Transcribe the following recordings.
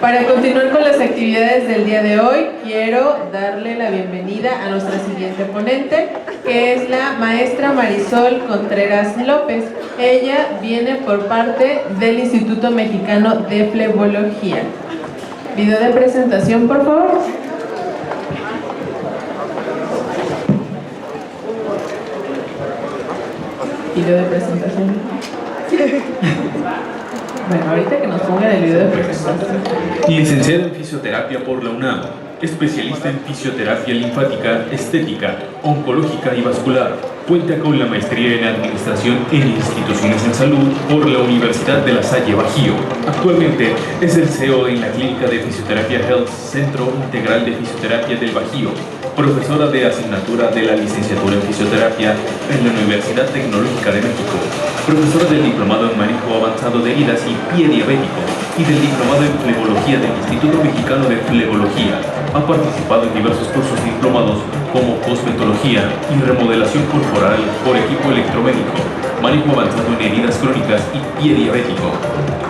Para continuar con las actividades del día de hoy, quiero darle la bienvenida a nuestra siguiente ponente, que es la maestra Marisol Contreras López. Ella viene por parte del Instituto Mexicano de Flebología. Video de presentación, por favor. Video de presentación. Bueno, ahorita que nos pongan el video de presentación. Licenciado en Fisioterapia por la UNAM, especialista en fisioterapia linfática, estética, oncológica y vascular. Cuenta con la maestría en Administración en Instituciones en Salud por la Universidad de La Salle Bajío. Actualmente es el CEO en la Clínica de Fisioterapia Health Centro Integral de Fisioterapia del Bajío, profesora de asignatura de la licenciatura en Fisioterapia en la Universidad Tecnológica de México, profesora del Diplomado en Manejo Avanzado de Heridas y Pie Diabético y del Diplomado en Flebología del Instituto Mexicano de Flebología. Ha participado en diversos cursos diplomados como cosmetología y remodelación corporal por equipo electromédico, manejo avanzado en heridas crónicas y pie diabético,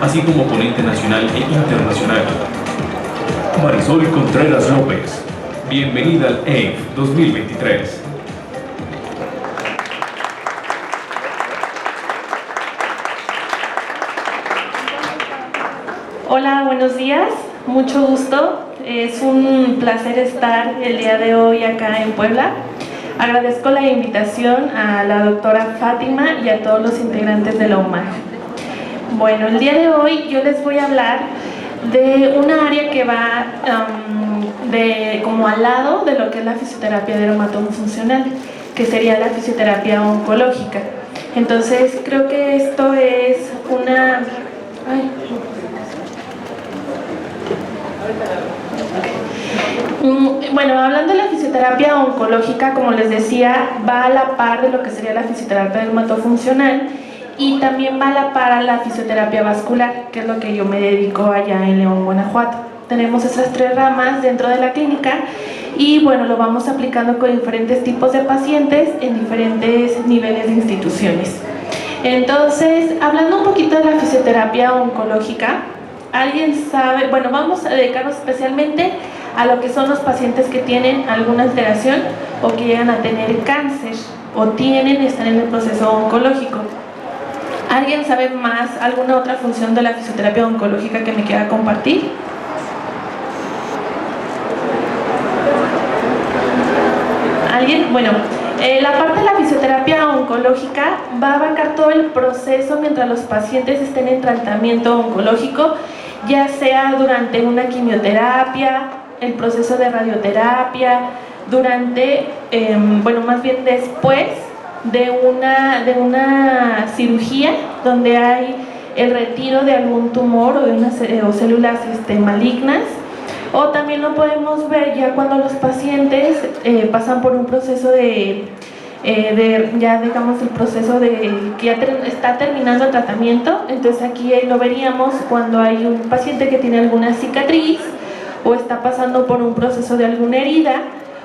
así como ponente nacional e internacional. Marisol Contreras López, bienvenida al EIF 2023. Hola, buenos días, mucho gusto. Es un placer estar el día de hoy acá en Puebla. Agradezco la invitación a la doctora Fátima y a todos los integrantes de la UMAG. Bueno, el día de hoy yo les voy a hablar de una área que va como al lado de lo que es la fisioterapia dermatofuncional, que sería la fisioterapia oncológica. Entonces creo que esto es una... Bueno, hablando de la fisioterapia oncológica, como les decía, va a la par de lo que sería la fisioterapia dermatofuncional y también va a la par a la fisioterapia vascular, que es lo que yo me dedico allá en León, Guanajuato. Tenemos esas tres ramas dentro de la clínica y bueno, lo vamos aplicando con diferentes tipos de pacientes en diferentes niveles de instituciones. Entonces, hablando un poquito de la fisioterapia oncológica, ¿alguien sabe? Bueno, vamos a dedicarnos especialmente a lo que son los pacientes que tienen alguna alteración o que llegan a tener cáncer o están en el proceso oncológico. ¿Alguien sabe más alguna otra función de la fisioterapia oncológica que me quiera compartir? ¿Alguien? Bueno, la parte de la fisioterapia oncológica va a abarcar todo el proceso mientras los pacientes estén en tratamiento oncológico, ya sea durante una quimioterapia, el proceso de radioterapia, durante, más bien después de una cirugía donde hay el retiro de algún tumor o células malignas, o también lo podemos ver ya cuando los pacientes pasan por un proceso ya digamos el proceso de que ya está terminando el tratamiento. Entonces aquí lo veríamos cuando hay un paciente que tiene alguna cicatriz o está pasando por un proceso de alguna herida,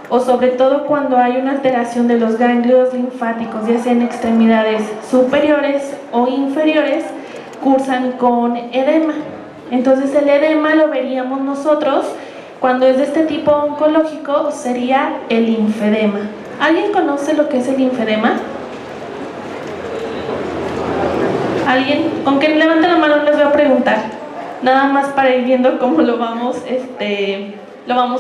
o sobre todo cuando hay una alteración de los ganglios linfáticos, ya sea en extremidades superiores o inferiores, cursan con edema. Entonces el edema lo veríamos nosotros cuando es de este tipo oncológico, sería el linfedema. ¿Alguien conoce lo que es el linfedema? ¿Alguien? Aunque levanten la mano les voy a preguntar, nada más para ir viendo cómo lo vamos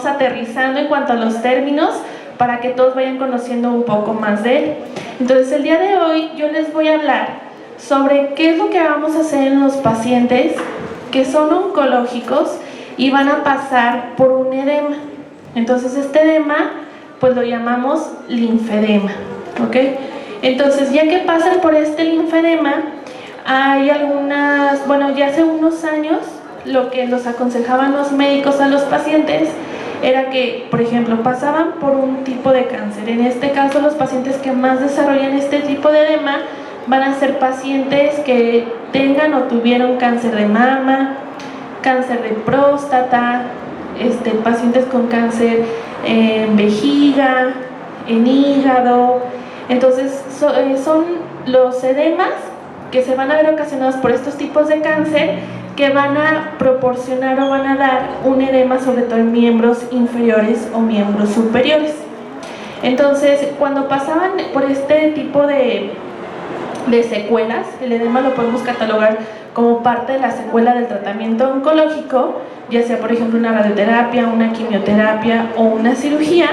aterrizando en cuanto a los términos, para que todos vayan conociendo un poco más de él. Entonces el día de hoy yo les voy a hablar sobre qué es lo que vamos a hacer en los pacientes que son oncológicos y van a pasar por un edema. Entonces este edema pues lo llamamos linfedema, ¿ok? Entonces ya que pasan por este linfedema, hay algunas, ya hace unos años lo que nos aconsejaban los médicos a los pacientes era que, por ejemplo, pasaban por un tipo de cáncer. En este caso, los pacientes que más desarrollan este tipo de edema van a ser pacientes que tengan o tuvieron cáncer de mama, cáncer de próstata, pacientes con cáncer en vejiga, en hígado. Entonces son los edemas que se van a ver ocasionados por estos tipos de cáncer que van a proporcionar o van a dar un edema sobre todo en miembros inferiores o miembros superiores. Entonces, cuando pasaban por este tipo de secuelas, el edema lo podemos catalogar como parte de la secuela del tratamiento oncológico, ya sea por ejemplo una radioterapia, una quimioterapia o una cirugía.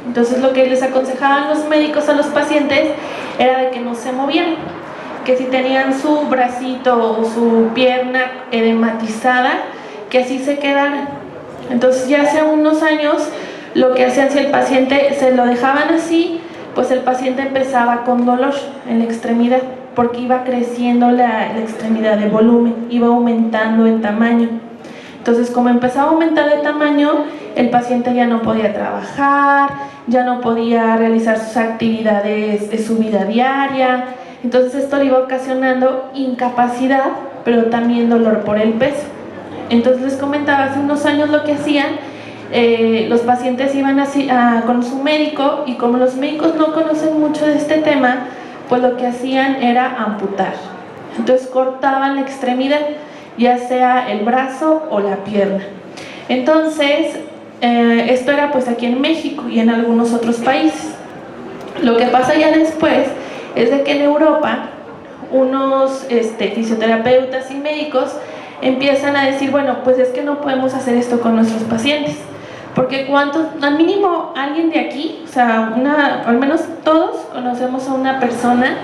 Entonces lo que les aconsejaban los médicos a los pacientes era de que no se movieran, que si tenían su bracito o su pierna edematizada, que así se quedaran. Entonces ya hace unos años lo que hacían, si el paciente se lo dejaban así, pues el paciente empezaba con dolor en la extremidad, porque iba creciendo la extremidad de volumen, iba aumentando en tamaño. Entonces, como empezaba a aumentar de tamaño, el paciente ya no podía trabajar, ya no podía realizar sus actividades de su vida diaria. Entonces esto le iba ocasionando incapacidad, pero también dolor por el peso. Entonces les comentaba, hace unos años lo que hacían, los pacientes iban así, con su médico, y como los médicos no conocen mucho de este tema, pues lo que hacían era amputar. Entonces cortaban la extremidad, ya sea el brazo o la pierna. Entonces esto era pues aquí en México y en algunos otros países. Lo que pasa ya después es de que en Europa unos fisioterapeutas y médicos empiezan a decir, bueno, pues es que no podemos hacer esto con nuestros pacientes, porque al mínimo alguien de aquí, o sea, al menos todos conocemos a una persona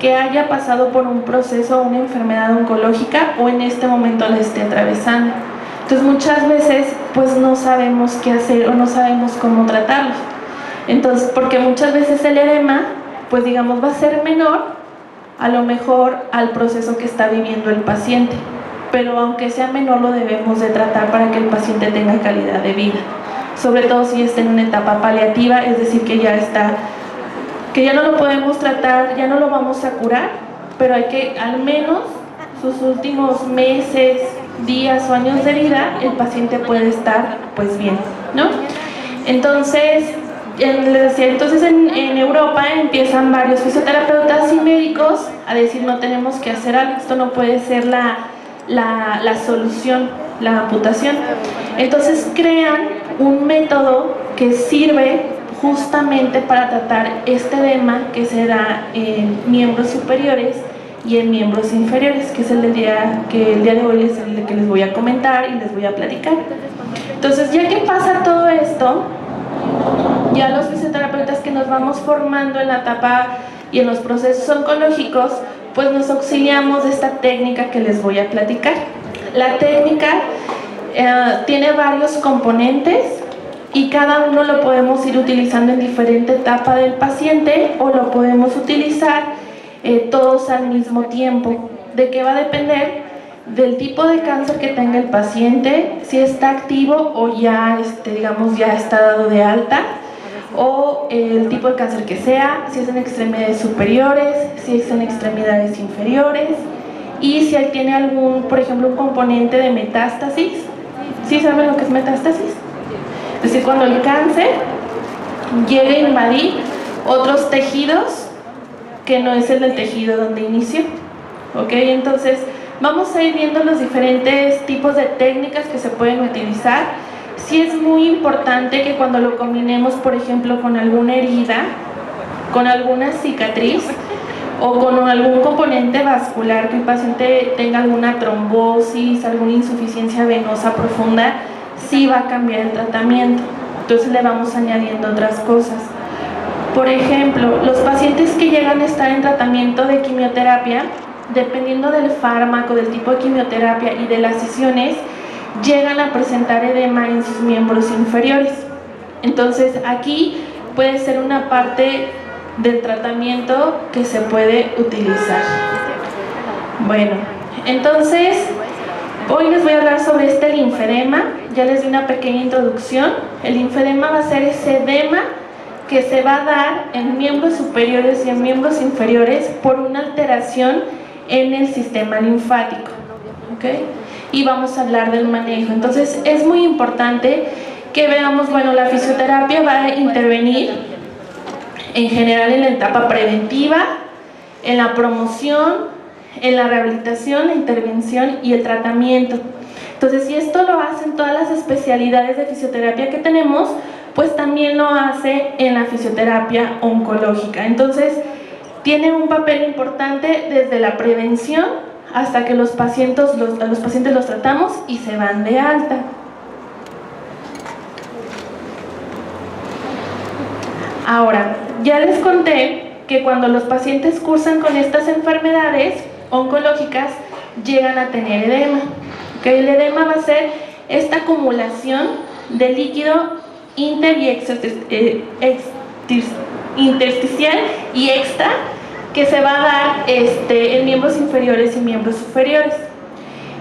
que haya pasado por un proceso o una enfermedad oncológica o en este momento la esté atravesando. Entonces muchas veces pues no sabemos qué hacer o no sabemos cómo tratarlos. Entonces, porque muchas veces el edema, pues digamos, va a ser menor a lo mejor al proceso que está viviendo el paciente, pero aunque sea menor lo debemos de tratar para que el paciente tenga calidad de vida, sobre todo si está en una etapa paliativa, es decir, que ya no lo podemos tratar, ya no lo vamos a curar, pero hay que al menos sus últimos meses, días o años de vida, el paciente puede estar pues bien, ¿no? Entonces, les decía, entonces en Europa empiezan varios fisioterapeutas y médicos a decir, no, tenemos que hacer algo, esto no puede ser la solución, la amputación. Entonces crean un método que sirve justamente para tratar este edema que se da en miembros superiores y en miembros inferiores, que es el día de hoy es el que les voy a comentar y les voy a platicar. Entonces, ya que pasa todo esto, ya los fisioterapeutas que nos vamos formando en la etapa y en los procesos oncológicos, pues nos auxiliamos de esta técnica que les voy a platicar. La técnica tiene varios componentes y cada uno lo podemos ir utilizando en diferente etapa del paciente o lo podemos utilizar todos al mismo tiempo. ¿De qué va a depender? Del tipo de cáncer que tenga el paciente, si está activo o ya, digamos, ya está dado de alta, o el tipo de cáncer que sea, si es en extremidades superiores, si es en extremidades inferiores, y si él tiene algún, por ejemplo, un componente de metástasis. ¿Sí saben lo que es metástasis? Es decir, cuando el cáncer llega a invadir otros tejidos que no es el del tejido donde inició. ¿Ok? Entonces, vamos a ir viendo los diferentes tipos de técnicas que se pueden utilizar. Sí es muy importante que cuando lo combinemos, por ejemplo, con alguna herida, con alguna cicatriz o con algún componente vascular, que el paciente tenga alguna trombosis, alguna insuficiencia venosa profunda, sí va a cambiar el tratamiento. Entonces le vamos añadiendo otras cosas. Por ejemplo, los pacientes que llegan a estar en tratamiento de quimioterapia, dependiendo del fármaco, del tipo de quimioterapia y de las sesiones, llegan a presentar edema en sus miembros inferiores. Entonces aquí puede ser una parte del tratamiento que se puede utilizar. Bueno, entonces hoy les voy a hablar sobre este linfedema. Ya les di una pequeña introducción. El linfedema va a ser ese edema que se va a dar en miembros superiores y en miembros inferiores por una alteración en el sistema linfático. ¿Okay? Y vamos a hablar del manejo. Entonces es muy importante que veamos, bueno, la fisioterapia va a intervenir en general en la etapa preventiva, en la promoción, en la rehabilitación, la intervención y el tratamiento. Entonces, si esto lo hacen todas las especialidades de fisioterapia que tenemos, pues también lo hace en la fisioterapia oncológica. Entonces, tiene un papel importante desde la prevención hasta que a los pacientes los tratamos y se van de alta. Ahora, ya les conté que cuando los pacientes cursan con estas enfermedades oncológicas, llegan a tener edema. ¿Okay? El edema va a ser esta acumulación de líquido inter y intersticial y extra que se va a dar en miembros inferiores y miembros superiores.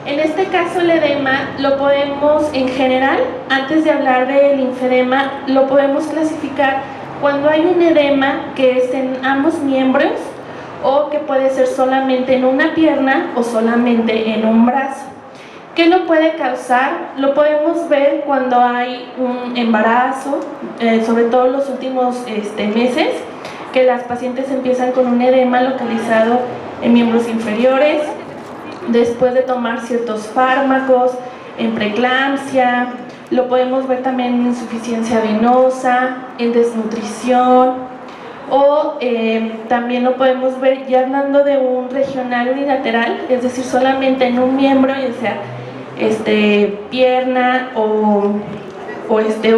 En este caso el edema lo podemos, en general, antes de hablar del linfedema, lo podemos clasificar cuando hay un edema que es en ambos miembros o que puede ser solamente en una pierna o solamente en un brazo. ¿Qué lo puede causar? Lo podemos ver cuando hay un embarazo, sobre todo en los últimos meses, que las pacientes empiezan con un edema localizado en miembros inferiores, después de tomar ciertos fármacos, en preeclampsia. Lo podemos ver también en insuficiencia venosa, en desnutrición, o también lo podemos ver ya hablando de un regional unilateral, es decir, solamente en un miembro, ya sea pierna o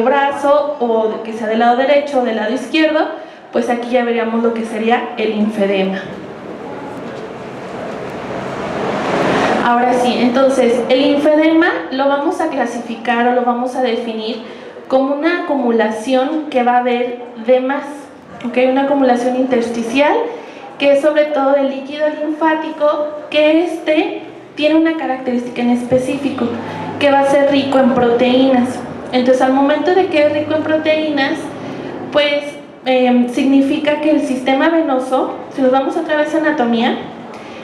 brazo, o que sea del lado derecho o del lado izquierdo, pues aquí ya veríamos lo que sería el linfedema. Ahora sí, entonces el linfedema lo vamos a clasificar o lo vamos a definir como una acumulación que va a haber de más, ¿okay? Una acumulación intersticial que es sobre todo del líquido linfático, que tiene una característica en específico, que va a ser rico en proteínas. Entonces, al momento de que es rico en proteínas, pues significa que el sistema venoso, si nos vamos otra vez a anatomía,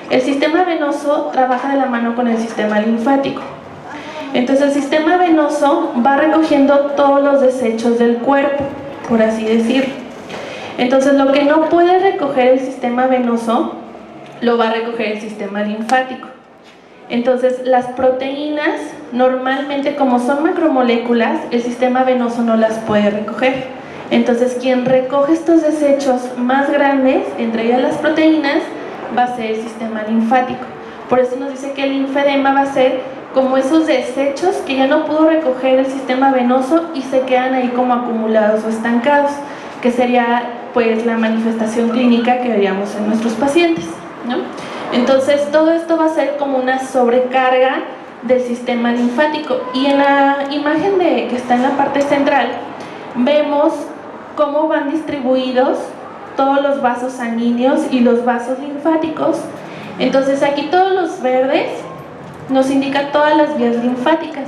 el sistema venoso trabaja de la mano con el sistema linfático. Entonces, el sistema venoso va recogiendo todos los desechos del cuerpo, por así decirlo. Entonces, lo que no puede recoger el sistema venoso, lo va a recoger el sistema linfático. Entonces, las proteínas, normalmente como son macromoléculas, el sistema venoso no las puede recoger. Entonces, quien recoge estos desechos más grandes, entre ellas las proteínas, va a ser el sistema linfático. Por eso nos dice que el linfedema va a ser como esos desechos que ya no pudo recoger el sistema venoso y se quedan ahí como acumulados o estancados, que sería pues la manifestación clínica que veríamos en nuestros pacientes, ¿no? Entonces, todo esto va a ser como una sobrecarga del sistema linfático. Y en la imagen que está en la parte central, vemos cómo van distribuidos todos los vasos sanguíneos y los vasos linfáticos. Entonces, aquí todos los verdes nos indican todas las vías linfáticas.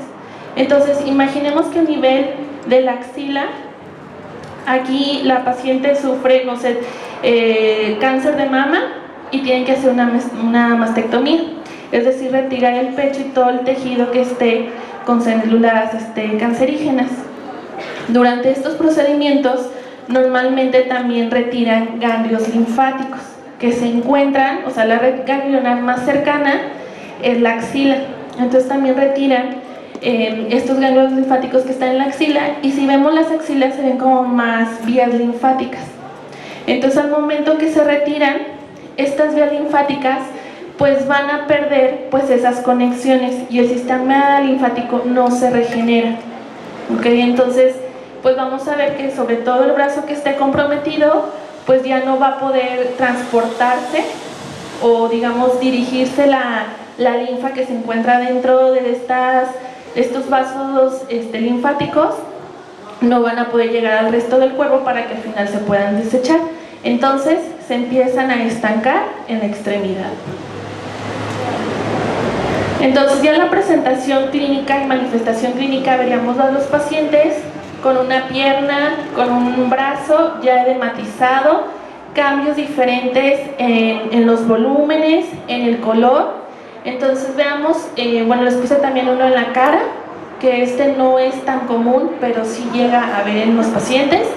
Entonces, imaginemos que a nivel de la axila, aquí la paciente sufre, no sé, cáncer de mama y tienen que hacer una mastectomía, es decir, retirar el pecho y todo el tejido que esté con células cancerígenas. Durante estos procedimientos, normalmente también retiran ganglios linfáticos que se encuentran, o sea, la red ganglionar más cercana es la axila. Entonces también retiran estos ganglios linfáticos que están en la axila, y si vemos las axilas se ven como más vías linfáticas. Entonces, al momento que se retiran estas vías linfáticas, pues van a perder pues esas conexiones y el sistema linfático no se regenera. ¿Okay? Entonces, pues vamos a ver que sobre todo el brazo que esté comprometido, pues ya no va a poder transportarse o, digamos, dirigirse la linfa que se encuentra dentro de estos vasos linfáticos, no van a poder llegar al resto del cuerpo para que al final se puedan desechar. Entonces se empiezan a estancar en la extremidad. Entonces, ya en la presentación clínica y manifestación clínica veríamos a los pacientes con una pierna, con un brazo ya edematizado, cambios diferentes en los volúmenes, en el color. Entonces veamos, bueno, les puse también uno en la cara, que no es tan común, pero sí llega a ver en los pacientes.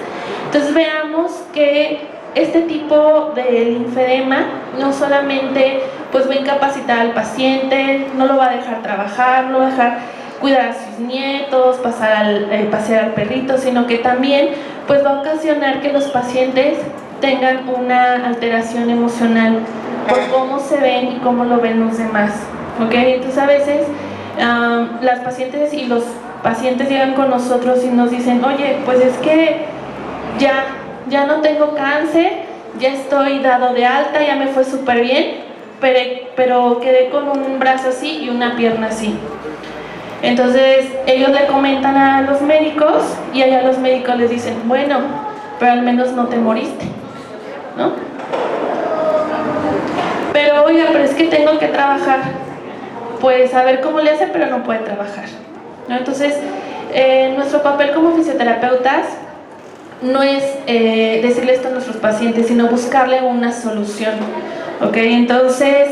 Entonces veamos que este tipo de linfedema no solamente pues va a incapacitar al paciente, no lo va a dejar trabajar, no va a dejar cuidar a sus nietos, pasear al perrito, sino que también pues va a ocasionar que los pacientes tengan una alteración emocional por cómo se ven y cómo lo ven los demás, ¿ok? Entonces a veces las pacientes y los pacientes llegan con nosotros y nos dicen, oye, pues es que ya no tengo cáncer, ya estoy dado de alta, ya me fue súper bien, pero quedé con un brazo así y una pierna así. Entonces ellos le comentan a los médicos y allá los médicos les dicen, bueno, pero al menos no te moriste, ¿no? Pero oiga, pero es que tengo que trabajar. Pues a ver cómo le hace, pero no puede trabajar, ¿no? Entonces nuestro papel como fisioterapeutas no es decirle esto a nuestros pacientes, sino buscarle una solución, ¿ok? Entonces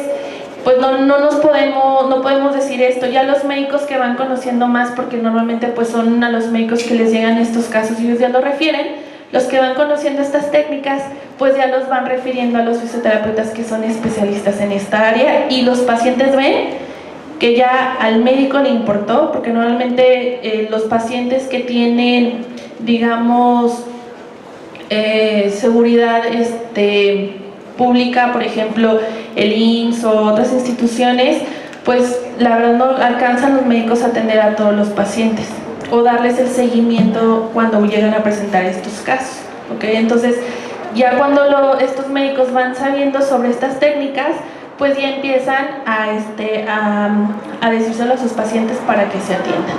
pues no podemos decir esto. Ya los médicos que van conociendo más, porque normalmente pues son a los médicos que les llegan estos casos y ellos ya lo refieren, los que van conociendo estas técnicas pues ya los van refiriendo a los fisioterapeutas que son especialistas en esta área, y los pacientes ven que ya al médico le importó, porque normalmente los pacientes que tienen, digamos, seguridad pública, por ejemplo el IMSS o otras instituciones, pues la verdad no alcanzan los médicos a atender a todos los pacientes o darles el seguimiento cuando llegan a presentar estos casos, ¿ok? Entonces ya cuando estos médicos van sabiendo sobre estas técnicas, pues ya empiezan a decírselo a sus pacientes para que se atiendan.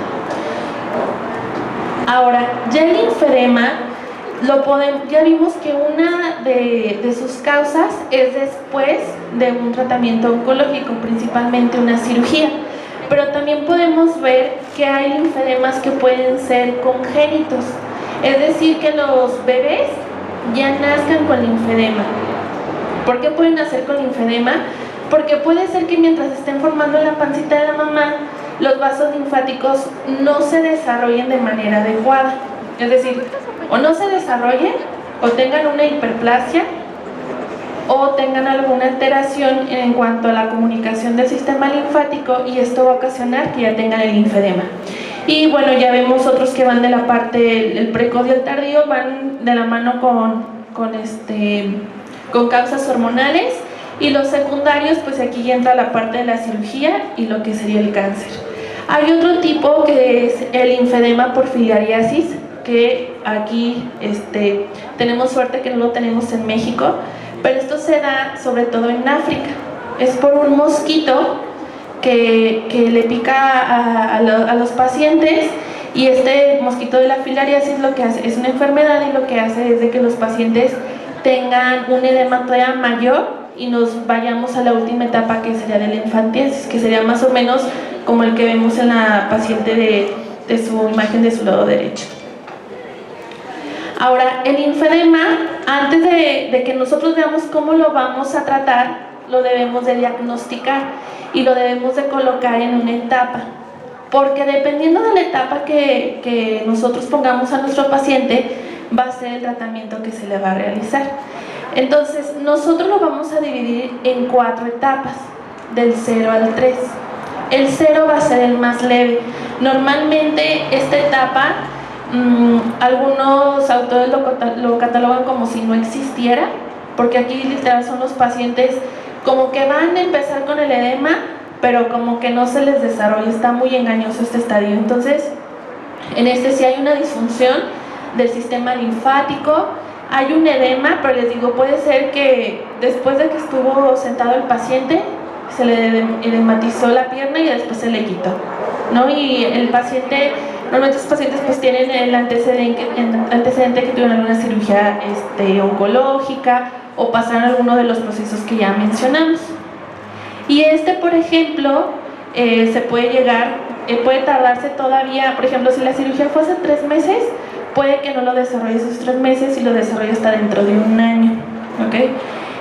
Ahora, ya el linfedema ya vimos que una de sus causas es después de un tratamiento oncológico, principalmente una cirugía, pero también podemos ver que hay linfedemas que pueden ser congénitos, es decir, que los bebés ya nazcan con linfedema. ¿Por qué pueden nacer con linfedema? Porque puede ser que mientras estén formando la pancita de la mamá, los vasos linfáticos no se desarrollen de manera adecuada, es decir, o no se desarrollen, o tengan una hiperplasia, o tengan alguna alteración en cuanto a la comunicación del sistema linfático, y esto va a ocasionar que ya tengan el linfedema. Y bueno, ya vemos otros que van de la parte, el precoz y el tardío, van de la mano con causas hormonales, y los secundarios, pues aquí ya entra la parte de la cirugía y lo que sería el cáncer. Hay otro tipo que es el linfedema por filariasis, que aquí tenemos suerte que no lo tenemos en México, pero esto se da sobre todo en África. Es por un mosquito que le pica a los pacientes, y este mosquito de la filariasis lo que hace es una enfermedad, y lo que hace es de que los pacientes tengan un edema todavía mayor y nos vayamos a la última etapa, que sería de la infantiasis, que sería más o menos como el que vemos en la paciente de su imagen de su lado derecho. Ahora, el linfedema, antes de que nosotros veamos cómo lo vamos a tratar, lo debemos de diagnosticar y lo debemos de colocar en una etapa, porque dependiendo de la etapa que nosotros pongamos a nuestro paciente, va a ser el tratamiento que se le va a realizar. Entonces, nosotros lo vamos a dividir en 4 etapas, del 0 al 3. El 0 va a ser el más leve. Normalmente esta etapa, algunos autores lo catalogan como si no existiera, porque aquí literal son los pacientes como que van a empezar con el edema, pero como que no se les desarrolla, está muy engañoso este estadio. Entonces, en sí hay una disfunción del sistema linfático, hay un edema, pero les digo, puede ser que después de que estuvo sentado el paciente, se le edematizó la pierna y después se le quitó, ¿no? Y el paciente, normalmente estos pacientes pues tienen el antecedente que tuvieron alguna cirugía oncológica, o pasaron alguno de los procesos que ya mencionamos. Y por ejemplo, se puede puede tardarse todavía, por ejemplo, si la cirugía fue hace 3 meses, puede que no lo desarrolle esos 3 meses y lo desarrolle hasta dentro de 1 año, ¿ok?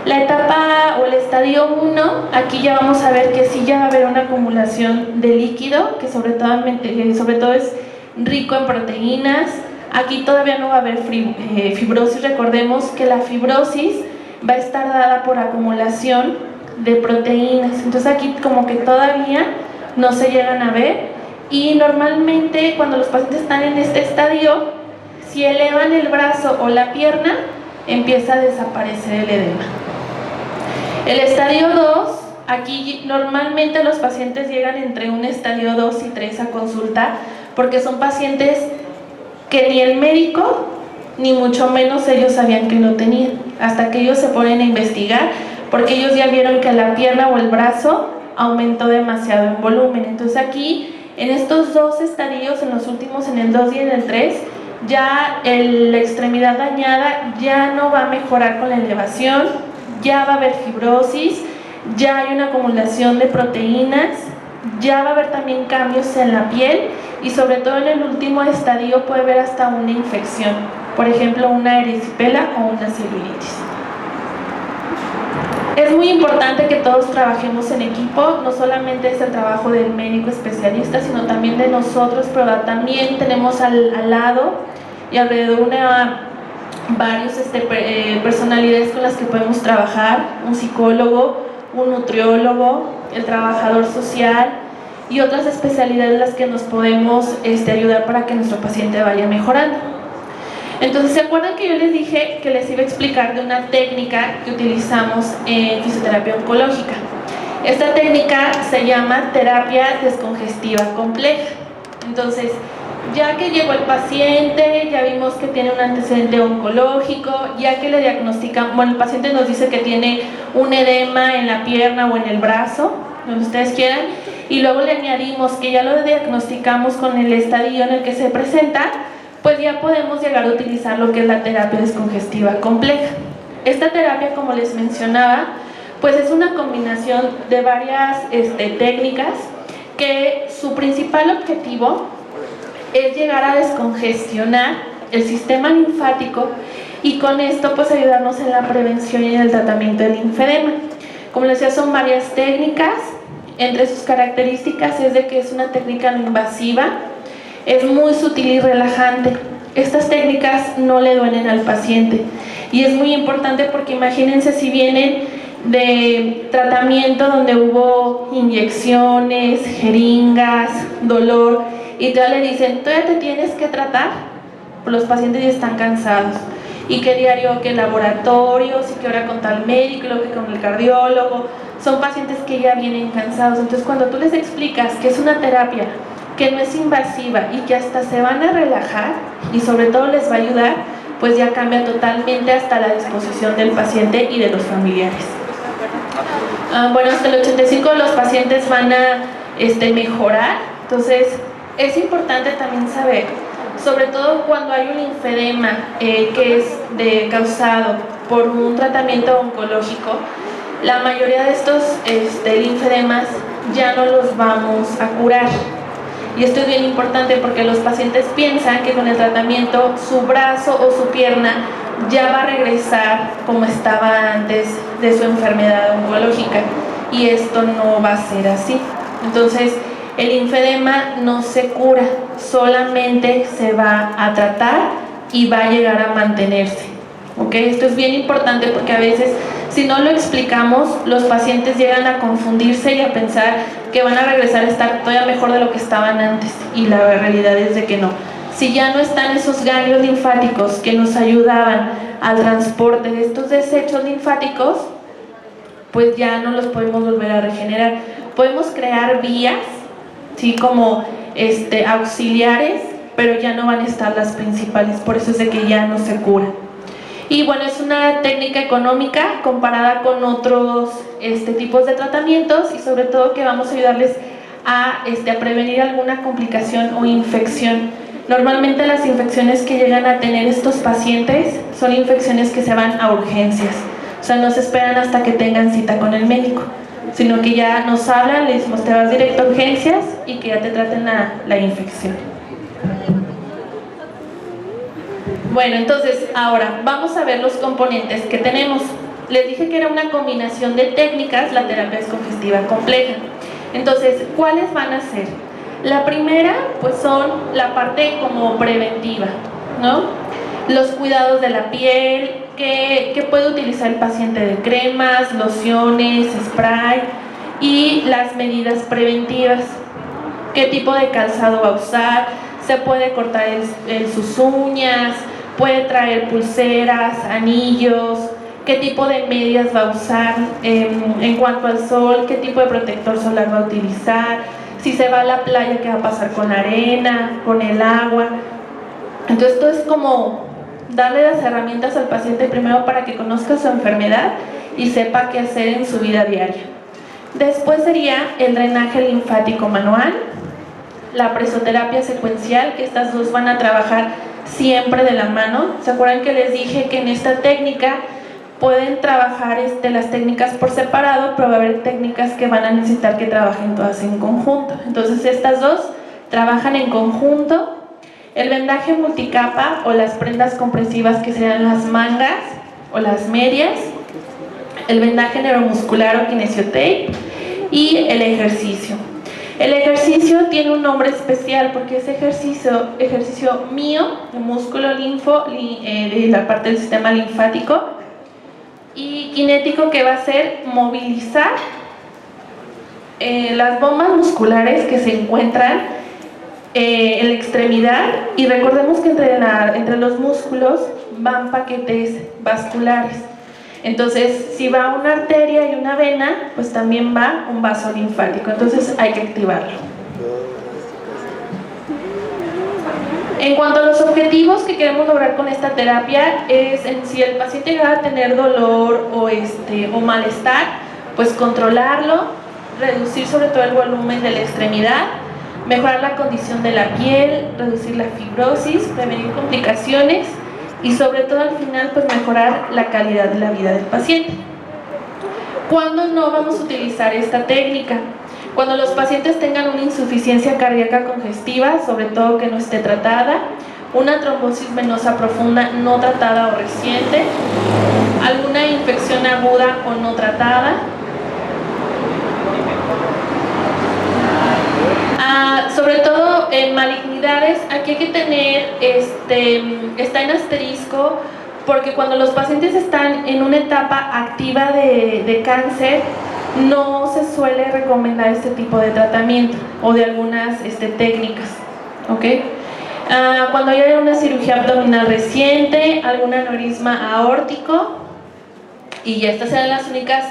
La etapa o el estadio 1, aquí ya vamos a ver que sí ya va a haber una acumulación de líquido, que sobre todo es rico en proteínas. Aquí todavía no va a haber fibrosis. Recordemos que la fibrosis va a estar dada por acumulación de proteínas. Entonces aquí como que todavía no se llegan a ver, y normalmente cuando los pacientes están en este estadio, si elevan el brazo o la pierna, empieza a desaparecer el edema. El estadio 2, aquí normalmente los pacientes llegan entre un estadio 2 y 3 a consulta, porque son pacientes que ni el médico ni mucho menos ellos sabían que lo tenían, hasta que ellos se ponen a investigar, porque ellos ya vieron que la pierna o el brazo aumentó demasiado en volumen. Entonces aquí, en estos dos estadios, en los últimos, en el 2 y en el 3, ya la extremidad dañada ya no va a mejorar con la elevación, ya va a haber fibrosis, ya hay una acumulación de proteínas, ya va a haber también cambios en la piel, y sobre todo en el último estadio puede haber hasta una infección, por ejemplo una erisipela o una celulitis. Es muy importante que todos trabajemos en equipo, no solamente es el trabajo del médico especialista, sino también de nosotros, pero también tenemos al lado y alrededor varios personalidades con las que podemos trabajar, un psicólogo, un nutriólogo, el trabajador social y otras especialidades en las que nos podemos ayudar para que nuestro paciente vaya mejorando. Entonces, ¿se acuerdan que yo les dije que les iba a explicar de una técnica que utilizamos en fisioterapia oncológica? Esta técnica se llama terapia descongestiva compleja. Entonces, ya que llegó el paciente, ya vimos que tiene un antecedente oncológico, ya que le diagnostican, bueno, el paciente nos dice que tiene un edema en la pierna o en el brazo, donde ustedes quieran, y luego le añadimos que ya lo diagnosticamos con el estadio en el que se presenta, pues ya podemos llegar a utilizar lo que es la terapia descongestiva compleja. Esta terapia, como les mencionaba, pues es una combinación de varias técnicas, que su principal objetivo es llegar a descongestionar el sistema linfático y con esto pues ayudarnos en la prevención y en el tratamiento del linfedema. Como les decía, son varias técnicas. Entre sus características es de que es una técnica no invasiva, es muy sutil y relajante. Estas técnicas no le duelen al paciente, y es muy importante porque imagínense si vienen de tratamiento donde hubo inyecciones, jeringas, dolor, y todavía le dicen, todavía te tienes que tratar, pues los pacientes ya están cansados, y que diario, que laboratorios, y que ahora con tal médico, y luego que con el cardiólogo, son pacientes que ya vienen cansados. Entonces cuando tú les explicas que es una terapia que no es invasiva y que hasta se van a relajar y sobre todo les va a ayudar, pues ya cambia totalmente hasta la disposición del paciente y de los familiares. Bueno, hasta el 85% de los pacientes van a mejorar. Entonces es importante también saber, sobre todo cuando hay un linfedema que es causado por un tratamiento oncológico, la mayoría de estos linfedemas ya no los vamos a curar. Y esto es bien importante porque los pacientes piensan que con el tratamiento su brazo o su pierna ya va a regresar como estaba antes de su enfermedad oncológica, y esto no va a ser así. Entonces el linfedema no se cura, solamente se va a tratar y va a llegar a mantenerse. ¿Ok? Esto es bien importante porque a veces, si no lo explicamos, los pacientes llegan a confundirse y a pensar que van a regresar a estar todavía mejor de lo que estaban antes, y la realidad es de que no. Si ya no están esos ganglios linfáticos que nos ayudaban al transporte de estos desechos linfáticos, pues ya no los podemos volver a regenerar. Podemos crear vías, ¿sí?, como auxiliares, pero ya no van a estar las principales, por eso es de que ya no se cura. Y bueno, es una técnica económica comparada con otros tipos de tratamientos, y sobre todo que vamos a ayudarles a prevenir alguna complicación o infección. Normalmente las infecciones que llegan a tener estos pacientes son infecciones que se van a urgencias, o sea, no se esperan hasta que tengan cita con el médico, sino que ya nos hablan, les decimos te vas directo a urgencias y que ya te traten la infección. Bueno, entonces ahora vamos a ver los componentes que tenemos. Les dije que era una combinación de técnicas, la terapia descongestiva compleja. Entonces, ¿cuáles van a ser? La primera, pues son la parte como preventiva, ¿no? Los cuidados de la piel, qué puede utilizar el paciente de cremas, lociones, spray y las medidas preventivas. ¿Qué tipo de calzado va a usar? Se puede cortar sus uñas, puede traer pulseras, anillos, qué tipo de medias va a usar en cuanto al sol, qué tipo de protector solar va a utilizar, si se va a la playa, qué va a pasar con la arena, con el agua. Entonces esto es como darle las herramientas al paciente primero para que conozca su enfermedad y sepa qué hacer en su vida diaria. Después sería el drenaje linfático manual, la presoterapia secuencial, que estas dos van a trabajar siempre de la mano. ¿Se acuerdan que les dije que en esta técnica pueden trabajar las técnicas por separado, pero va a haber técnicas que van a necesitar que trabajen todas en conjunto? Entonces estas dos trabajan en conjunto. El vendaje multicapa o las prendas compresivas, que serían las mangas o las medias, el vendaje neuromuscular o kinesiotape y el ejercicio. El ejercicio tiene un nombre especial porque es ejercicio mío, de músculo de la parte del sistema linfático, y kinético, que va a ser movilizar las bombas musculares que se encuentran en la extremidad, y recordemos que entre los músculos van paquetes vasculares. Entonces, si va una arteria y una vena, pues también va un vaso linfático, entonces hay que activarlo. En cuanto a los objetivos que queremos lograr con esta terapia, es si el paciente llega a tener dolor o malestar, pues controlarlo, reducir sobre todo el volumen de la extremidad, mejorar la condición de la piel, reducir la fibrosis, prevenir complicaciones y sobre todo al final pues mejorar la calidad de la vida del paciente. ¿Cuándo no vamos a utilizar esta técnica? Cuando los pacientes tengan una insuficiencia cardíaca congestiva, sobre todo que no esté tratada, una trombosis venosa profunda no tratada o reciente, alguna infección aguda o no tratada, sobre todo en malignidades. Aquí hay que tener, está en asterisco, porque cuando los pacientes están en una etapa activa de cáncer, no se suele recomendar este tipo de tratamiento o de algunas técnicas, ¿ok? Cuando hay una cirugía abdominal reciente, algún aneurisma aórtico, y ya estas serán las únicas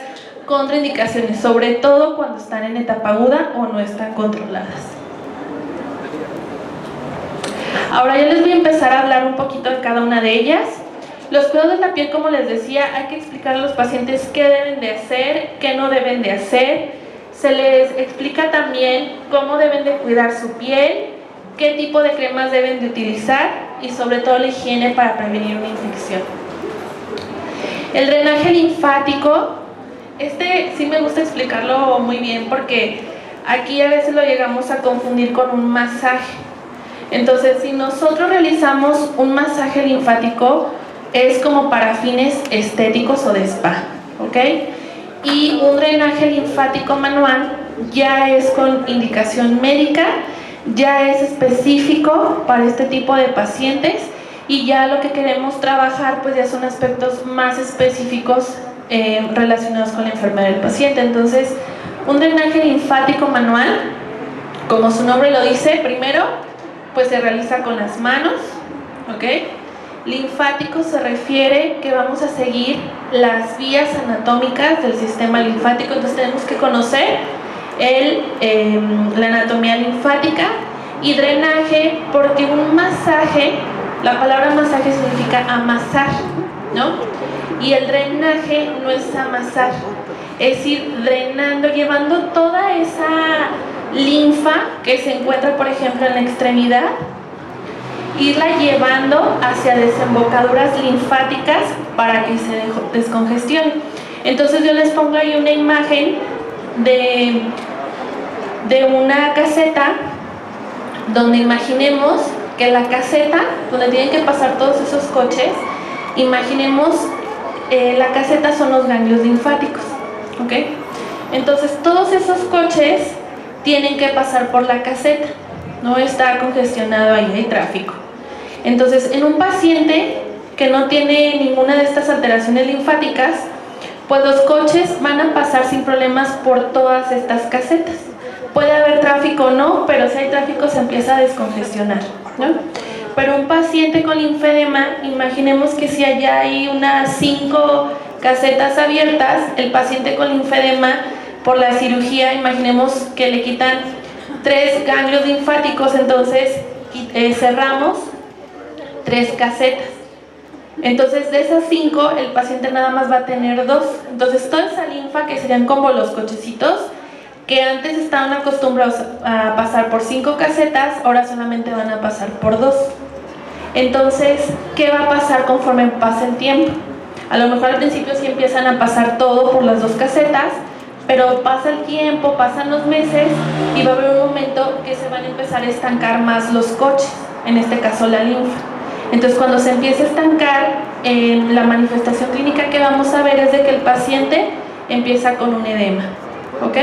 contraindicaciones, sobre todo cuando están en etapa aguda o no están controladas. Ahora ya les voy a empezar a hablar un poquito de cada una de ellas. Los cuidados de la piel, como les decía, hay que explicar a los pacientes qué deben de hacer, qué no deben de hacer. Se les explica también cómo deben de cuidar su piel, qué tipo de cremas deben de utilizar y sobre todo la higiene para prevenir una infección. El drenaje linfático, sí me gusta explicarlo muy bien porque aquí a veces lo llegamos a confundir con un masaje. Entonces, si nosotros realizamos un masaje linfático, es como para fines estéticos o de spa, ¿ok? Y un drenaje linfático manual ya es con indicación médica, ya es específico para este tipo de pacientes, y ya lo que queremos trabajar pues ya son aspectos más específicos relacionados con la enfermedad del paciente. Entonces, un drenaje linfático manual, como su nombre lo dice, primero pues se realiza con las manos, ¿ok? Linfático se refiere que vamos a seguir las vías anatómicas del sistema linfático, entonces tenemos que conocer la anatomía linfática. Y drenaje, porque un masaje, la palabra masaje significa amasar, ¿no? Y el drenaje no es amasar, es ir drenando, llevando toda esa linfa que se encuentra, por ejemplo, en la extremidad, irla llevando hacia desembocaduras linfáticas para que se descongestione. Entonces yo les pongo ahí una imagen de una caseta, donde imaginemos que la caseta, donde tienen que pasar todos esos coches, imaginemos la caseta son los ganglios linfáticos, ¿ok? Entonces todos esos coches tienen que pasar por la caseta, no está congestionado ahí, hay tráfico. Entonces en un paciente que no tiene ninguna de estas alteraciones linfáticas, pues los coches van a pasar sin problemas por todas estas casetas. Puede haber tráfico o no, pero si hay tráfico se empieza a descongestionar, ¿no? Pero un paciente con linfedema, imaginemos que si allá hay unas 5 casetas abiertas, el paciente con linfedema por la cirugía, imaginemos que le quitan 3 ganglios linfáticos, entonces cerramos 3 casetas. Entonces de esas 5 el paciente nada más va a tener 2. Entonces toda esa linfa, que serían como los cochecitos, que antes estaban acostumbrados a pasar por 5 casetas, ahora solamente van a pasar por 2. Entonces, ¿qué va a pasar conforme pase el tiempo? A lo mejor al principio sí empiezan a pasar todo por las 2 casetas, pero pasa el tiempo, pasan los meses y va a haber un momento que se van a empezar a estancar más los coches, en este caso la linfa. Entonces cuando se empieza a estancar, la manifestación clínica que vamos a ver es de que el paciente empieza con un edema, ¿ok?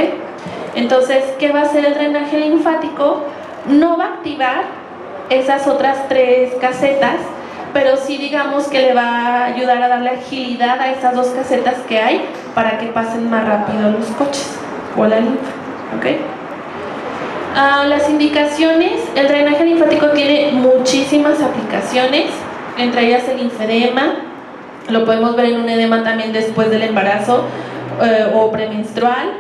Entonces, ¿qué va a hacer el drenaje linfático? No va a activar esas otras 3 casetas, pero sí digamos que le va a ayudar a darle agilidad a esas 2 casetas que hay para que pasen más rápido los coches o la linfa, ¿ok? Las indicaciones, el drenaje linfático tiene muchísimas aplicaciones, entre ellas el linfedema, lo podemos ver en un edema también después del embarazo o premenstrual,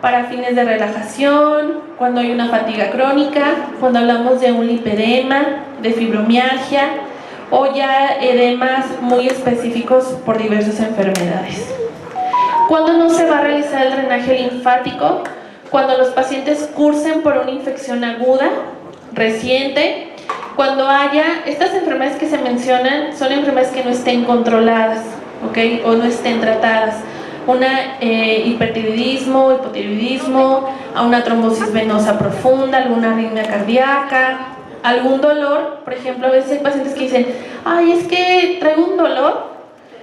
para fines de relajación, cuando hay una fatiga crónica, cuando hablamos de un lipedema, de fibromialgia o ya edemas muy específicos por diversas enfermedades. ¿Cuándo no se va a realizar el drenaje linfático? Cuando los pacientes cursen por una infección aguda, reciente, cuando haya, estas enfermedades que se mencionan son enfermedades que no estén controladas, ¿ok? O no estén tratadas. Una hipertiroidismo, hipotiroidismo, a una trombosis venosa profunda, alguna arritmia cardíaca, algún dolor. Por ejemplo, a veces hay pacientes que dicen, ay, es que traigo un dolor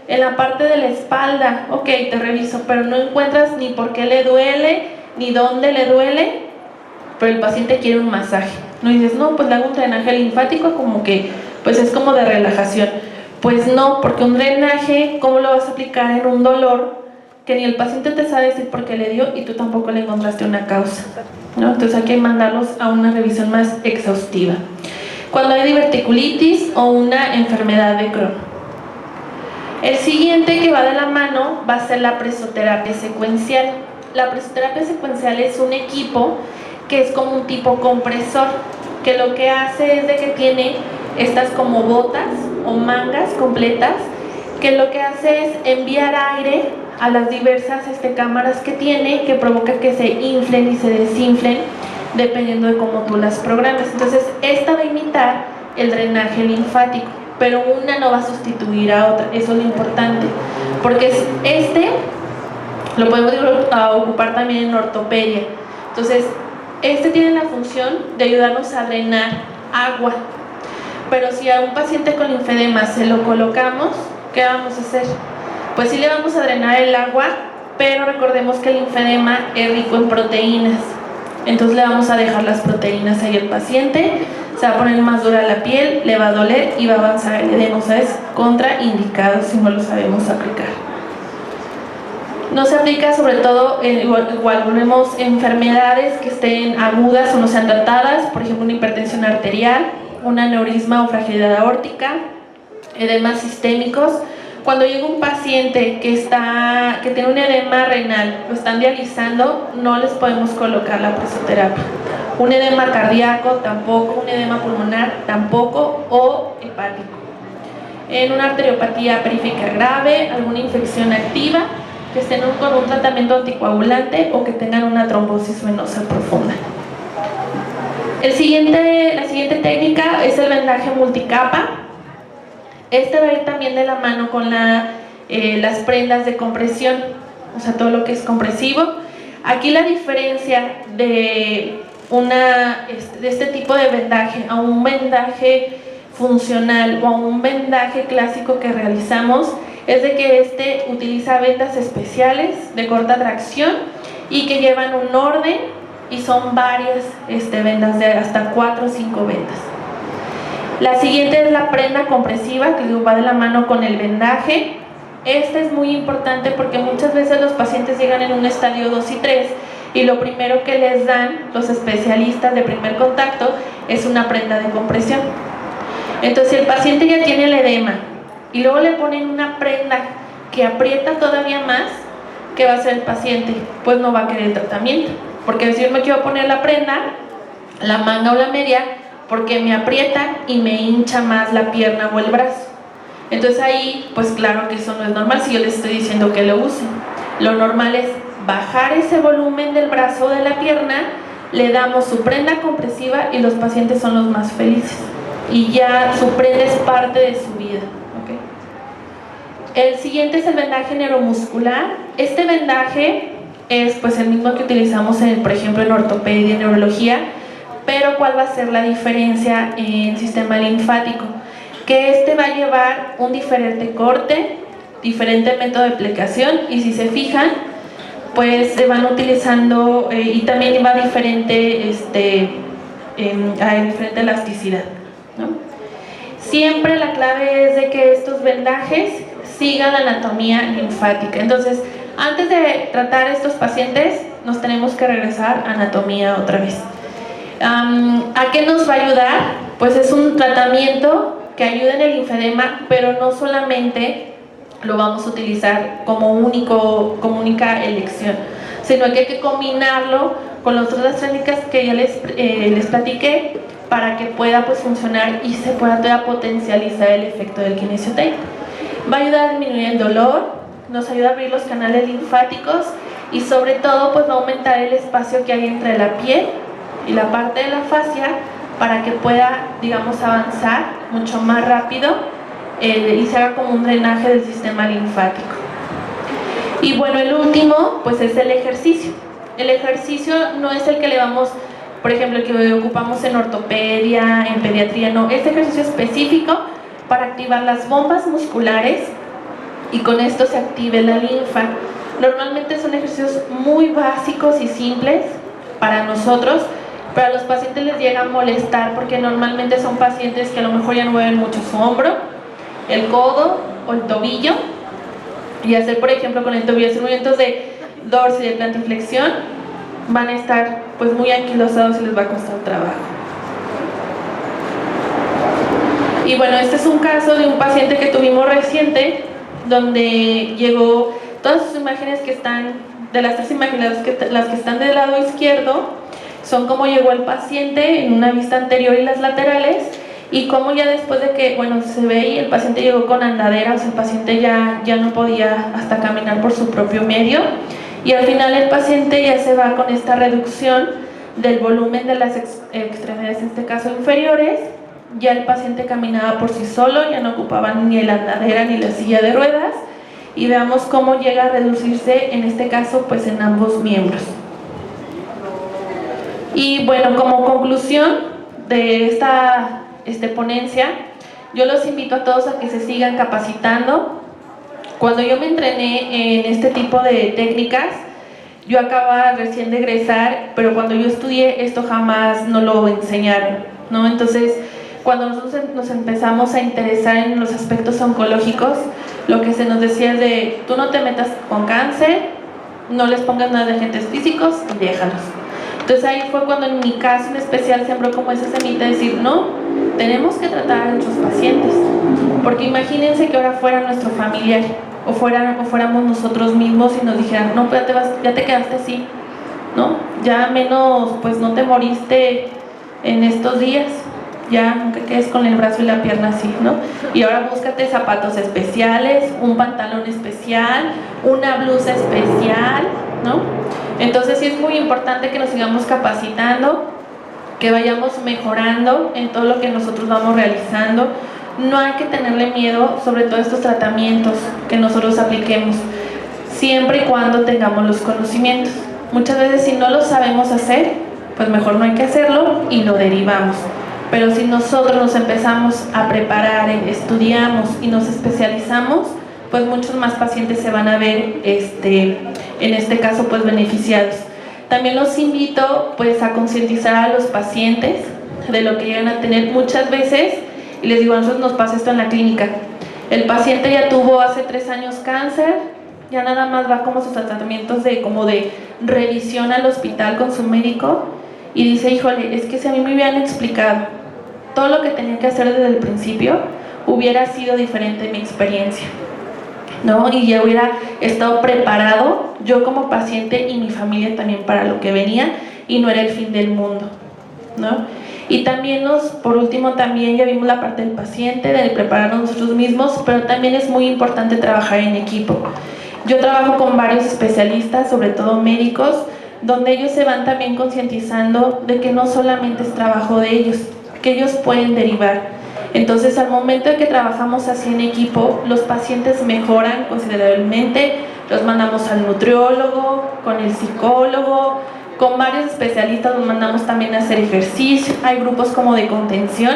en la parte de la espalda. Ok, te reviso, pero no encuentras ni por qué le duele, ni dónde le duele, pero el paciente quiere un masaje. No dices, no, pues le hago un drenaje linfático, como que, pues es como de relajación. Pues no, porque un drenaje, ¿cómo lo vas a aplicar en un dolor que ni el paciente te sabe decir por qué le dio y tú tampoco le encontraste una causa, ¿no? Entonces hay que mandarlos a una revisión más exhaustiva. Cuando hay diverticulitis o una enfermedad de Crohn. El siguiente que va de la mano va a ser la presoterapia secuencial. La presoterapia secuencial es un equipo que es como un tipo compresor, que lo que hace es de que tiene estas como botas o mangas completas, que lo que hace es enviar aire a las diversas cámaras que tiene, que provoca que se inflen y se desinflen dependiendo de cómo tú las programas. Entonces esta va a imitar el drenaje linfático, pero una no va a sustituir a otra. Eso es lo importante, porque lo podemos ocupar también en ortopedia. Entonces tiene la función de ayudarnos a drenar agua, pero si a un paciente con linfedema se lo colocamos, ¿qué vamos a hacer? Pues sí le vamos a drenar el agua, pero recordemos que el linfedema es rico en proteínas, entonces le vamos a dejar las proteínas ahí al paciente, se va a poner más dura la piel, le va a doler y va a avanzar el edema. O sea, es contraindicado si no lo sabemos aplicar. No se aplica sobre todo, igual volvemos, enfermedades que estén agudas o no sean tratadas, por ejemplo una hipertensión arterial, un aneurisma o fragilidad aórtica, edemas sistémicos. Cuando llega un paciente que tiene un edema renal, lo están dializando, no les podemos colocar la presoterapia. Un edema cardíaco tampoco, un edema pulmonar tampoco, o hepático. En una arteriopatía periférica grave, alguna infección activa, que estén con un tratamiento anticoagulante o que tengan una trombosis venosa profunda. La siguiente técnica es el vendaje multicapa. Va a ir también de la mano con las prendas de compresión, o sea, todo lo que es compresivo. Aquí la diferencia de este tipo de vendaje a un vendaje funcional o a un vendaje clásico que realizamos es de que utiliza vendas especiales de corta tracción y que llevan un orden y son varias vendas de hasta 4 o 5 vendas. La siguiente es la prenda compresiva, que va de la mano con el vendaje. Esta es muy importante porque muchas veces los pacientes llegan en un estadio 2 y 3 y lo primero que les dan los especialistas de primer contacto es una prenda de compresión. Entonces, si el paciente ya tiene el edema y luego le ponen una prenda que aprieta todavía más, ¿qué va a hacer el paciente? Pues no va a querer el tratamiento, porque si yo me quiero poner la prenda, la manga o la media, porque me aprieta y me hincha más la pierna o el brazo. Entonces ahí, pues claro que eso no es normal si yo les estoy diciendo que lo usen. Lo normal es bajar ese volumen del brazo o de la pierna, le damos su prenda compresiva y los pacientes son los más felices. Y ya su prenda es parte de su vida. ¿Okay? El siguiente es el vendaje neuromuscular. Este vendaje es pues el mismo que utilizamos por ejemplo en ortopedia y neurología, pero ¿cuál va a ser la diferencia en el sistema linfático? Que este va a llevar un diferente corte, diferente método de aplicación, y si se fijan, pues se van utilizando y también va diferente, diferente elasticidad, ¿no? Siempre la clave es de que estos vendajes sigan la anatomía linfática. Entonces, antes de tratar a estos pacientes, nos tenemos que regresar a anatomía otra vez. ¿A qué nos va a ayudar? Pues es un tratamiento que ayuda en el linfedema, pero no solamente lo vamos a utilizar como única elección, sino que hay que combinarlo con las otras técnicas que ya les platiqué para que pueda pues funcionar y se pueda potencializar el efecto del kinesiotape. Va a ayudar a disminuir el dolor, nos ayuda a abrir los canales linfáticos y sobre todo pues va a aumentar el espacio que hay entre la piel y la parte de la fascia para que pueda, digamos, avanzar mucho más rápido y se haga como un drenaje del sistema linfático. Y bueno, el último pues es el ejercicio. El ejercicio no es el que le vamos, por ejemplo, el que ocupamos en ortopedia, en pediatría, no, este ejercicio específico para activar las bombas musculares y con esto se active la linfa. Normalmente son ejercicios muy básicos y simples para nosotros, pero a los pacientes les llega a molestar porque normalmente son pacientes que a lo mejor ya no mueven mucho su hombro, el codo o el tobillo, y hacer, por ejemplo, con el tobillo, hacer movimientos de dorso y de plantiflexión, van a estar pues muy anquilosados y les va a costar trabajo. Y bueno, este es un caso de un paciente que tuvimos reciente, donde llegó, todas sus imágenes que están, de las tres imágenes, las que están del lado izquierdo, son como llegó el paciente en una vista anterior y las laterales, y como ya después de que, bueno, se ve y el paciente llegó con andadera, o sea, el paciente ya no podía hasta caminar por su propio medio, y al final el paciente ya se va con esta reducción del volumen de las extremidades, en este caso inferiores. Ya el paciente caminaba por sí solo, ya no ocupaba ni la andadera ni la silla de ruedas, y veamos cómo llega a reducirse, en este caso, pues en ambos miembros. Y bueno, como conclusión de esta ponencia, yo los invito a todos a que se sigan capacitando. Cuando yo me entrené en este tipo de técnicas, yo acababa recién de egresar, pero cuando yo estudié esto jamás no lo enseñaron, ¿no? Entonces, cuando nosotros nos empezamos a interesar en los aspectos oncológicos, lo que se nos decía es de, tú no te metas con cáncer, no les pongas nada de agentes físicos y déjalos. Entonces ahí fue cuando en mi caso en especial sembró como esa semilla de decir, no, tenemos que tratar a nuestros pacientes, porque imagínense que ahora fuera nuestro familiar o fuéramos nosotros mismos y nos dijeran, no, pues ya te quedaste así, ¿no? Ya menos, pues no te moriste en estos días, ya aunque quedes con el brazo y la pierna así, ¿no? Y ahora búscate zapatos especiales, un pantalón especial, una blusa especial, ¿no? Entonces sí es muy importante que nos sigamos capacitando, que vayamos mejorando en todo lo que nosotros vamos realizando. No hay que tenerle miedo sobre todos estos tratamientos que nosotros apliquemos, siempre y cuando tengamos los conocimientos. Muchas veces si no lo sabemos hacer, pues mejor no hay que hacerlo y lo derivamos. Pero si nosotros nos empezamos a preparar, estudiamos y nos especializamos, pues muchos más pacientes se van a ver, en este caso, pues beneficiados. También los invito pues a concientizar a los pacientes de lo que llegan a tener. Muchas veces y les digo, a nosotros nos pasa esto en la clínica. El paciente ya tuvo hace 3 años cáncer, ya nada más va como sus tratamientos de revisión al hospital con su médico y dice, híjole, es que si a mí me hubieran explicado todo lo que tenía que hacer desde el principio, hubiera sido diferente mi experiencia, ¿no? Y ya hubiera estado preparado yo como paciente y mi familia también para lo que venía y no era el fin del mundo, ¿no? Y también por último, también ya vimos la parte del paciente, de prepararnos nosotros mismos, pero también es muy importante trabajar en equipo. Yo trabajo con varios especialistas, sobre todo médicos, donde ellos se van también concientizando de que no solamente es trabajo de ellos, que ellos pueden derivar. Entonces, al momento de que trabajamos así en equipo, los pacientes mejoran considerablemente, los mandamos al nutriólogo, con el psicólogo, con varios especialistas los mandamos también a hacer ejercicio. Hay grupos como de contención,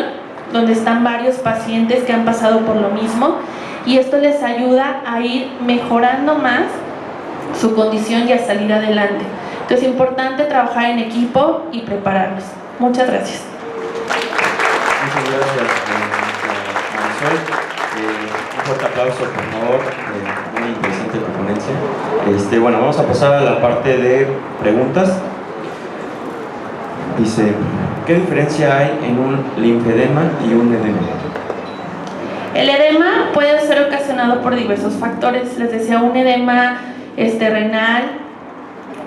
donde están varios pacientes que han pasado por lo mismo, y esto les ayuda a ir mejorando más su condición y a salir adelante. Entonces es importante trabajar en equipo y prepararnos. Muchas gracias. Muchas gracias, Marisol. Un fuerte aplauso, por favor. Muy interesante tu ponencia. Bueno, vamos a pasar a la parte de preguntas. Dice, ¿qué diferencia hay en un linfedema y un edema? El edema puede ser ocasionado por diversos factores. Les decía, un edema renal,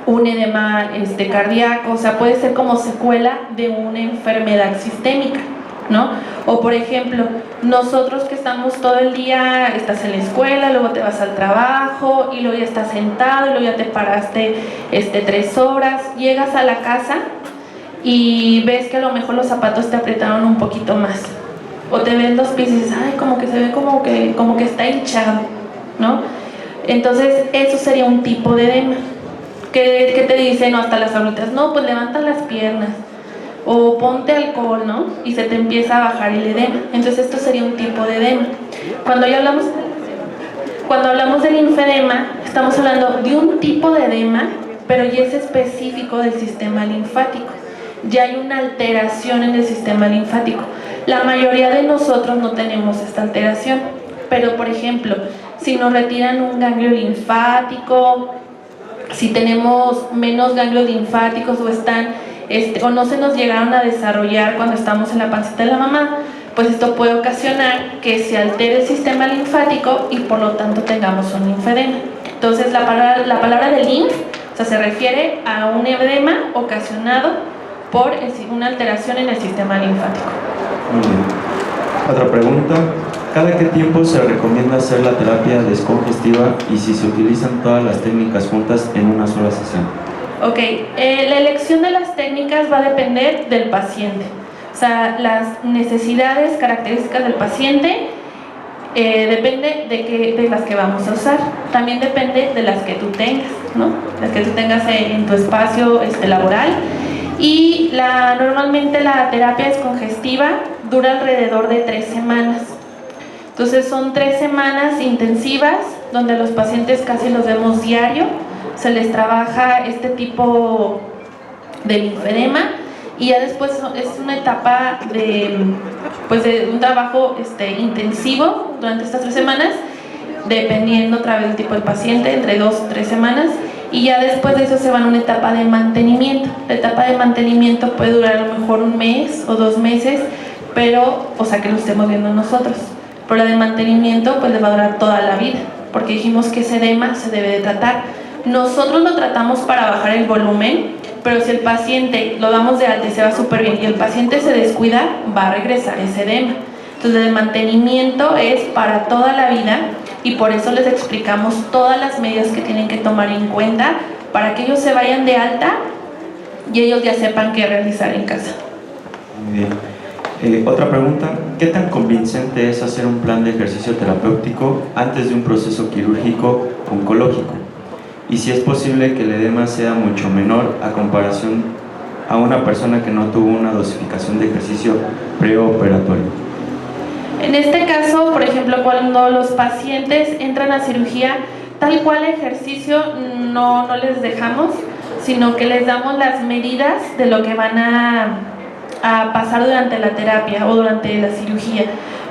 un edema cardíaco, o sea, puede ser como secuela de una enfermedad sistémica, ¿no? O por ejemplo, nosotros que estamos todo el día, estás en la escuela, luego te vas al trabajo y luego ya estás sentado y luego ya te paraste 3 horas, llegas a la casa y ves que a lo mejor los zapatos te apretaron un poquito más, o te ves los pies y dices, ay, como que se ve como que está hinchado, ¿no? Entonces eso sería un tipo de edema. ¿Qué te dicen? No, hasta las abuelitas, no, pues levanta las piernas o ponte alcohol, ¿no? Y se te empieza a bajar el edema. Entonces esto sería un tipo de edema. Cuando hablamos del linfedema, estamos hablando de un tipo de edema, pero ya es específico del sistema linfático. Ya hay una alteración en el sistema linfático. La mayoría de nosotros no tenemos esta alteración, pero por ejemplo, si nos retiran un ganglio linfático, si tenemos menos ganglios linfáticos o no se nos llegaron a desarrollar cuando estamos en la pancita de la mamá, pues esto puede ocasionar que se altere el sistema linfático y por lo tanto tengamos un linfedema. Entonces la palabra de linf, o sea, se refiere a un edema ocasionado por una alteración en el sistema linfático. Muy bien. Otra pregunta. ¿Cada qué tiempo se recomienda hacer la terapia descongestiva y si se utilizan todas las técnicas juntas en una sola sesión? Ok, la elección de las técnicas va a depender del paciente. O sea, las necesidades, características del paciente depende de las que vamos a usar. También depende de las que tú tengas, ¿no? Las que tú tengas en tu espacio laboral. Y normalmente la terapia descongestiva dura alrededor de 3 semanas. Entonces son 3 semanas intensivas donde los pacientes casi los vemos diario, se les trabaja este tipo de linfedema y ya después es una etapa de un trabajo intensivo durante estas 3 semanas, dependiendo otra vez del tipo de paciente, entre 2 o 3 semanas, y ya después de eso se van a una etapa de mantenimiento. La etapa de mantenimiento puede durar a lo mejor 1 mes o 2 meses, pero, o sea, que lo estemos viendo nosotros. Pero la de mantenimiento pues le va a durar toda la vida, porque dijimos que ese edema se debe de tratar. Nosotros lo tratamos para bajar el volumen, pero si el paciente lo damos de alta y se va súper bien y el paciente se descuida, va a regresar ese edema. Entonces el mantenimiento es para toda la vida y por eso les explicamos todas las medidas que tienen que tomar en cuenta para que ellos se vayan de alta y ellos ya sepan qué realizar en casa. Muy bien. Otra pregunta, ¿qué tan convincente es hacer un plan de ejercicio terapéutico antes de un proceso quirúrgico oncológico? Y si es posible que el edema sea mucho menor a comparación a una persona que no tuvo una dosificación de ejercicio preoperatorio. En este caso, por ejemplo, cuando los pacientes entran a cirugía, tal cual ejercicio no les dejamos, sino que les damos las medidas de lo que van a a pasar durante la terapia o durante la cirugía.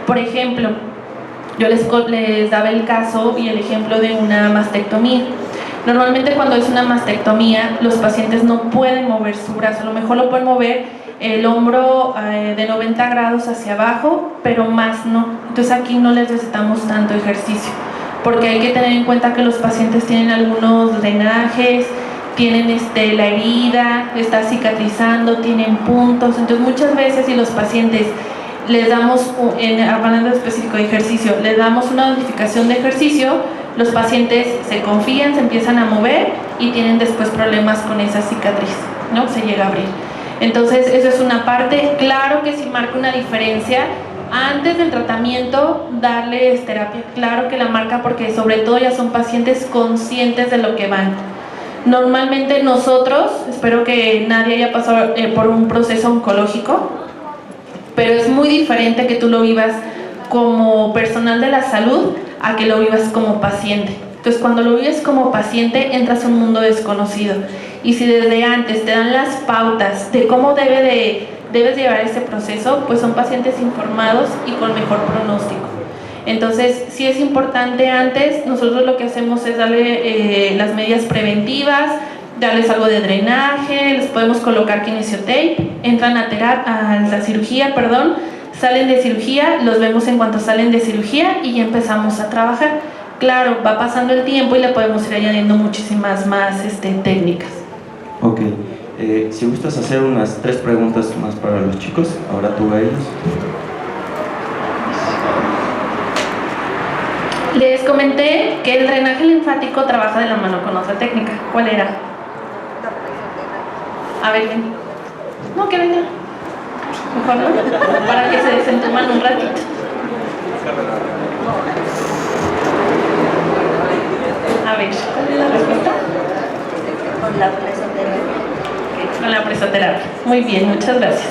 Por ejemplo, yo les daba el caso y el ejemplo de una mastectomía. Normalmente cuando es una mastectomía, los pacientes no pueden mover su brazo, a lo mejor lo pueden mover el hombro de 90 grados hacia abajo, pero más no. Entonces aquí no les recetamos tanto ejercicio, porque hay que tener en cuenta que los pacientes tienen algunos drenajes, tienen la herida, está cicatrizando, tienen puntos. Entonces muchas veces si los pacientes les damos, hablando específico de ejercicio, les damos una notificación de ejercicio, los pacientes se confían, se empiezan a mover y tienen después problemas con esa cicatriz, ¿no? Se llega a abrir. Entonces eso es una parte. Claro que sí marca una diferencia antes del tratamiento darles terapia, claro que la marca, porque sobre todo ya son pacientes conscientes de lo que van. Normalmente nosotros, espero que nadie haya pasado por un proceso oncológico, pero es muy diferente que tú lo vivas como personal de la salud a que lo vivas como paciente. Entonces cuando lo vives como paciente entras a un mundo desconocido, y si desde antes te dan las pautas de cómo debes llevar ese proceso, pues son pacientes informados y con mejor pronóstico. Entonces sí es importante antes, nosotros lo que hacemos es darle las medidas preventivas, darles algo de drenaje, les podemos colocar kinesiotape, entran a la cirugía, salen de cirugía, los vemos en cuanto salen de cirugía y ya empezamos a trabajar. Claro, va pasando el tiempo y le podemos ir añadiendo muchísimas más técnicas. Ok, si gustas hacer unas 3 preguntas más para los chicos, ahora tú a ellos. Les comenté que el drenaje linfático trabaja de la mano con otra técnica. ¿Cuál era? A ver, ven. No, que venga. Mejor no, para que se desentuman un ratito. A ver, ¿cuál es la respuesta? Con la presoterapia. Con la presoterapia. Muy bien, muchas gracias.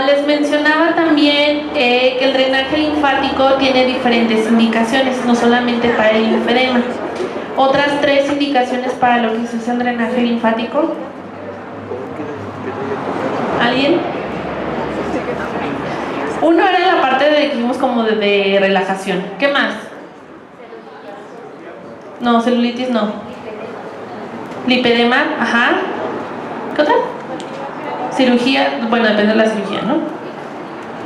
Les mencionaba también que el drenaje linfático tiene diferentes indicaciones, no solamente para el linfedema. Otras 3 indicaciones para lo que se usa el drenaje linfático. ¿Alguien? Uno era la parte de que vimos como de relajación. ¿Qué más? No, celulitis no. Lipedema, ajá. ¿Qué otra? Cirugía, bueno, depende de la cirugía, ¿no?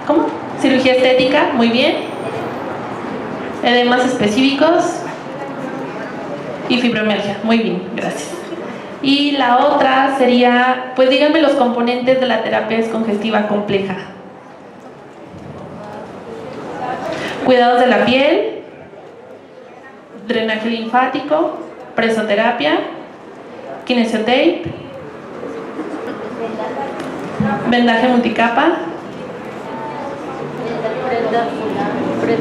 ¿Cómo? Cirugía estética, muy bien. Edemas específicos. Y fibromialgia, muy bien, gracias. Y la otra sería, pues díganme los componentes de la terapia descongestiva compleja. Cuidados de la piel, drenaje linfático, presoterapia, kinesiotape, vendaje multicapa,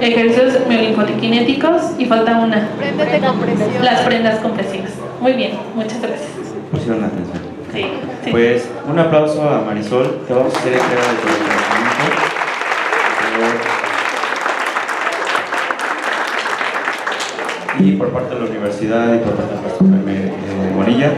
ejercicios miolinfotiquinéticos y falta una. Las prendas compresivas. Muy bien, muchas gracias. Pusieron atención. Sí, sí. Pues un aplauso a Marisol. Te vamos a hacer entrega de tu reconocimiento. Y por parte de la universidad y por parte del maestro Jaime Bonilla,